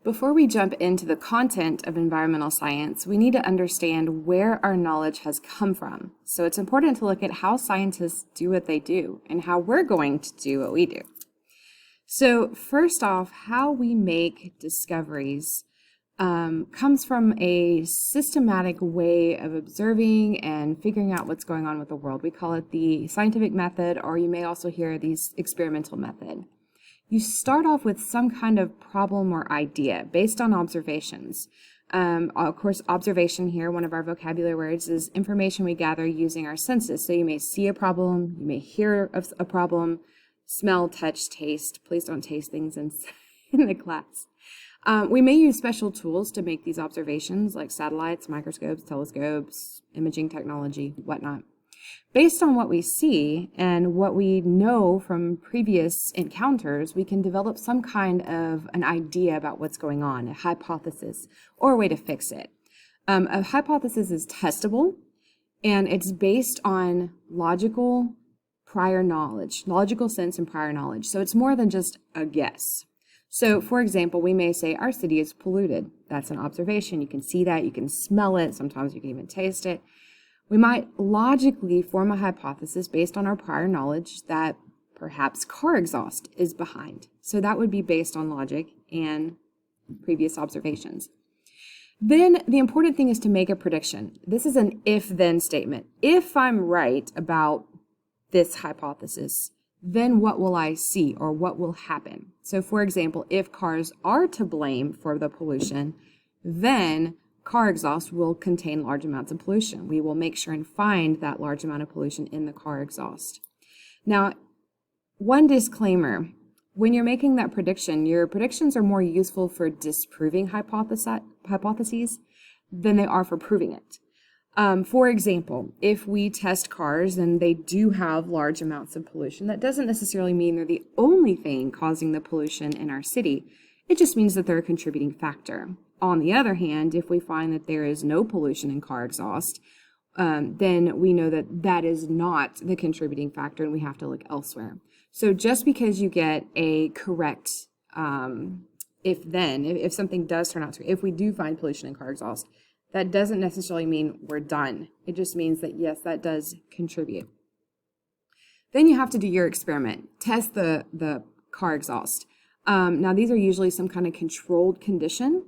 Before we jump into the content of environmental science, we need to understand where our knowledge has come from. So it's important to look at how scientists do what they do and how we're going to do what we do. So first off, how we make discoveries comes from a systematic way of observing and figuring out what's going on with the world. We call it the scientific method, or you may also hear the experimental method. You start off with some kind of problem or idea based on observations. Of course, observation here, one of our vocabulary words, is information we gather using our senses. So you may see a problem, you may hear of a problem, smell, touch, taste. Please don't taste things in the class. We may use special tools to make these observations, like satellites, microscopes, telescopes, imaging technology, whatnot. Based on what we see and what we know from previous encounters, we can develop some kind of an idea about what's going on, a hypothesis, or a way to fix it. A hypothesis is testable, and it's based on logical prior knowledge, logical sense and prior knowledge. So it's more than just a guess. So, for example, we may say our city is polluted. That's an observation. You can see that, you can smell it, sometimes you can even taste it. We might logically form a hypothesis based on our prior knowledge that perhaps car exhaust is behind. So that would be based on logic and previous observations. Then the important thing is to make a prediction. This is an if-then statement. If I'm right about this hypothesis, then what will I see or what will happen? So for example, if cars are to blame for the pollution, then car exhaust will contain large amounts of pollution. We will make sure and find that large amount of pollution in the car exhaust. Now, one disclaimer, when you're making that prediction, your predictions are more useful for disproving hypotheses than they are for proving it. For example, if we test cars and they do have large amounts of pollution, that doesn't necessarily mean they're the only thing causing the pollution in our city. It just means that they're a contributing factor. On the other hand, if we find that there is no pollution in car exhaust, then we know that that is not the contributing factor and we have to look elsewhere. So just because you get a correct if something does turn out to, if we do find pollution in car exhaust, that doesn't necessarily mean we're done. It just means that, yes, that does contribute. Then you have to do your experiment. Test the car exhaust. Now, these are usually some kind of controlled condition,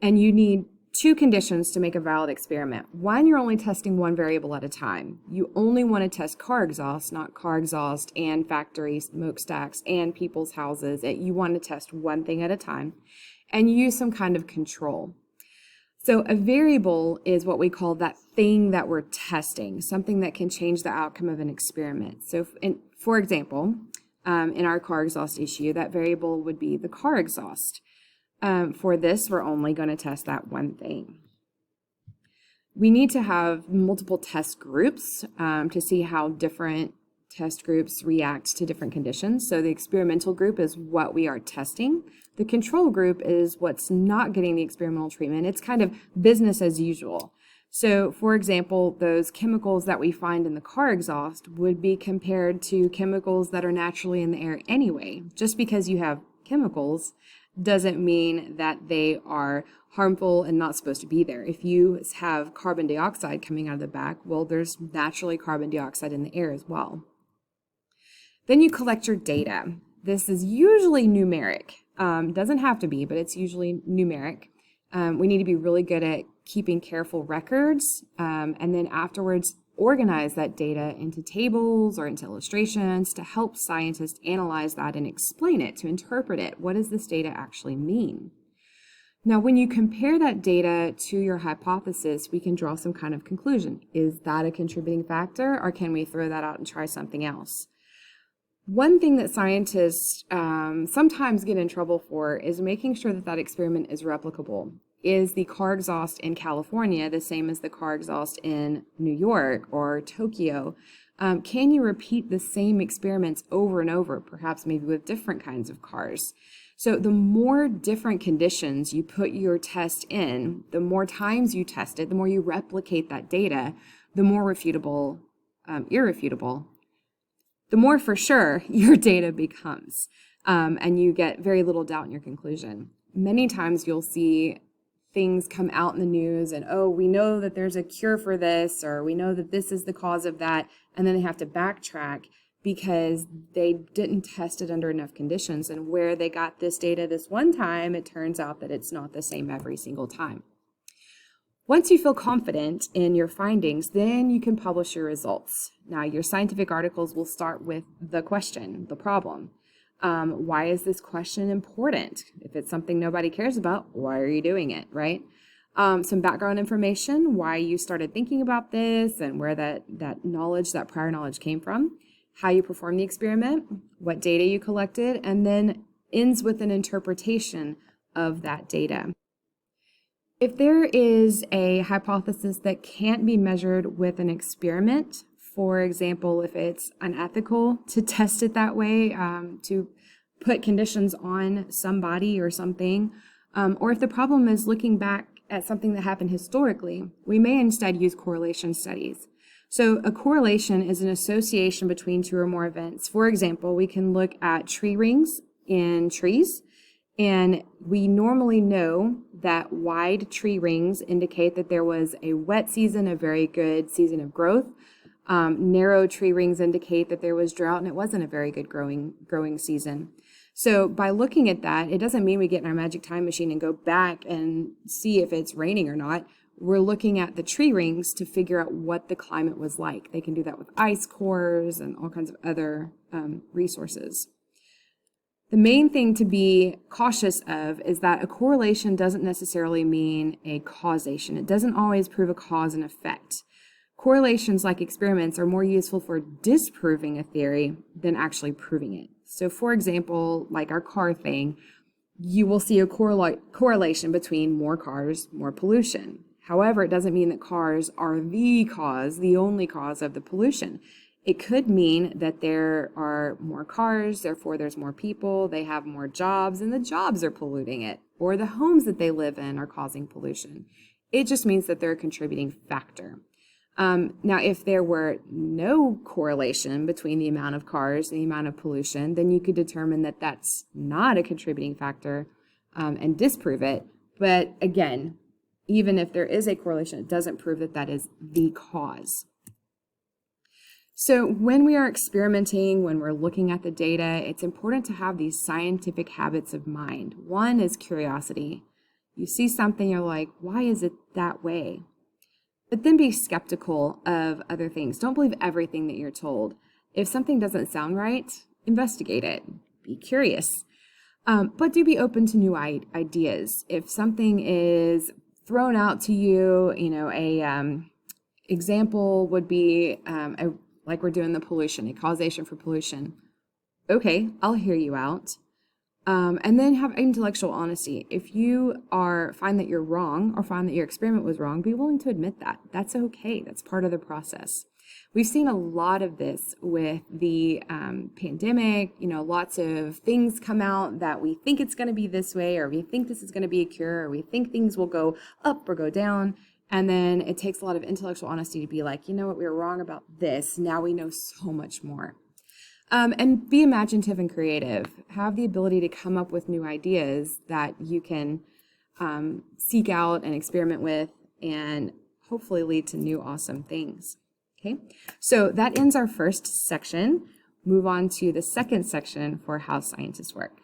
and you need two conditions to make a valid experiment. One, you're only testing one variable at a time. You only want to test car exhaust, not car exhaust and factory smokestacks and people's houses. You want to test one thing at a time, and you use some kind of control. So a variable is what we call that thing that we're testing, something that can change the outcome of an experiment. So for example, in our car exhaust issue, that variable would be the car exhaust. For this, we're only going to test that one thing. We need to have multiple test groups to see how different test groups react to different conditions. So the experimental group is what we are testing. The control group is what's not getting the experimental treatment. It's kind of business as usual. So, for example, those chemicals that we find in the car exhaust would be compared to chemicals that are naturally in the air anyway. Just because you have chemicals doesn't mean that they are harmful and not supposed to be there. If you have carbon dioxide coming out of the back, well, there's naturally carbon dioxide in the air as well. Then you collect your data. This is usually numeric. Doesn't have to be, but it's usually numeric. We need to be really good at keeping careful records, and then afterwards organize that data into tables or into illustrations to help scientists analyze that and explain it, to interpret it. What does this data actually mean? Now, when you compare that data to your hypothesis, we can draw some kind of conclusion. Is that a contributing factor, or can we throw that out and try something else? One thing that scientists sometimes get in trouble for is making sure that that experiment is replicable. Is the car exhaust in California the same as the car exhaust in New York or Tokyo? Can you repeat the same experiments over and over, perhaps maybe with different kinds of cars? So the more different conditions you put your test in, the more times you test it, the more you replicate that data, the more irrefutable, the more for sure your data becomes, and you get very little doubt in your conclusion. many times you'll see things come out in the news and, oh, we know that there's a cure for this, or we know that this is the cause of that, and then they have to backtrack because they didn't test it under enough conditions. And where they got this data this one time, it turns out that it's not the same every single time. Once you feel confident in your findings, then you can publish your results. Now, your scientific articles will start with the question, the problem. Why is this question important? If it's something nobody cares about, why are you doing it, right? Some background information, why you started thinking about this and where that knowledge, that prior knowledge came from, how you performed the experiment, what data you collected, and then ends with an interpretation of that data. If there is a hypothesis that can't be measured with an experiment, for example, if it's unethical to test it that way, to put conditions on somebody or something, or if the problem is looking back at something that happened historically, we may instead use correlation studies. So a correlation is an association between two or more events. For example, we can look at tree rings in trees, and we normally know that wide tree rings indicate that there was a wet season, a very good season of growth. Narrow tree rings indicate that there was drought and it wasn't a very good growing season. So by looking at that, it doesn't mean we get in our magic time machine and go back and see if it's raining or not. We're looking at the tree rings to figure out what the climate was like. They can do that with ice cores and all kinds of other resources. The main thing to be cautious of is that a correlation doesn't necessarily mean a causation. It doesn't always prove a cause and effect. Correlations, like experiments, are more useful for disproving a theory than actually proving it. So for example, like our car thing, you will see a correlation between more cars, more pollution. However, it doesn't mean that cars are the only cause of the pollution. It could mean that there are more cars, therefore there's more people, they have more jobs, and the jobs are polluting it, or the homes that they live in are causing pollution. It just means that they're a contributing factor. Now, if there were no correlation between the amount of cars and the amount of pollution, then you could determine that that's not a contributing factor and disprove it. But again, even if there is a correlation, it doesn't prove that that is the cause. So when we are experimenting, when we're looking at the data, it's important to have these scientific habits of mind. One is curiosity. You see something, you're like, why is it that way? But then be skeptical of other things. Don't believe everything that you're told. If something doesn't sound right, investigate it. Be curious. But do be open to new ideas. If something is thrown out to you, example would be like we're doing the pollution, a causation for pollution. Okay, I'll hear you out. And then have intellectual honesty. If you find that you're wrong or find that your experiment was wrong, be willing to admit that. That's okay. That's part of the process. We've seen a lot of this with the pandemic. Lots of things come out that we think it's going to be this way, or we think this is going to be a cure, or we think things will go up or go down. And then it takes a lot of intellectual honesty to be like, you know what, we were wrong about this. Now we know so much more. And be imaginative and creative. Have the ability to come up with new ideas that you can seek out and experiment with and hopefully lead to new awesome things. Okay, so that ends our first section. Move on to the second section for how scientists work.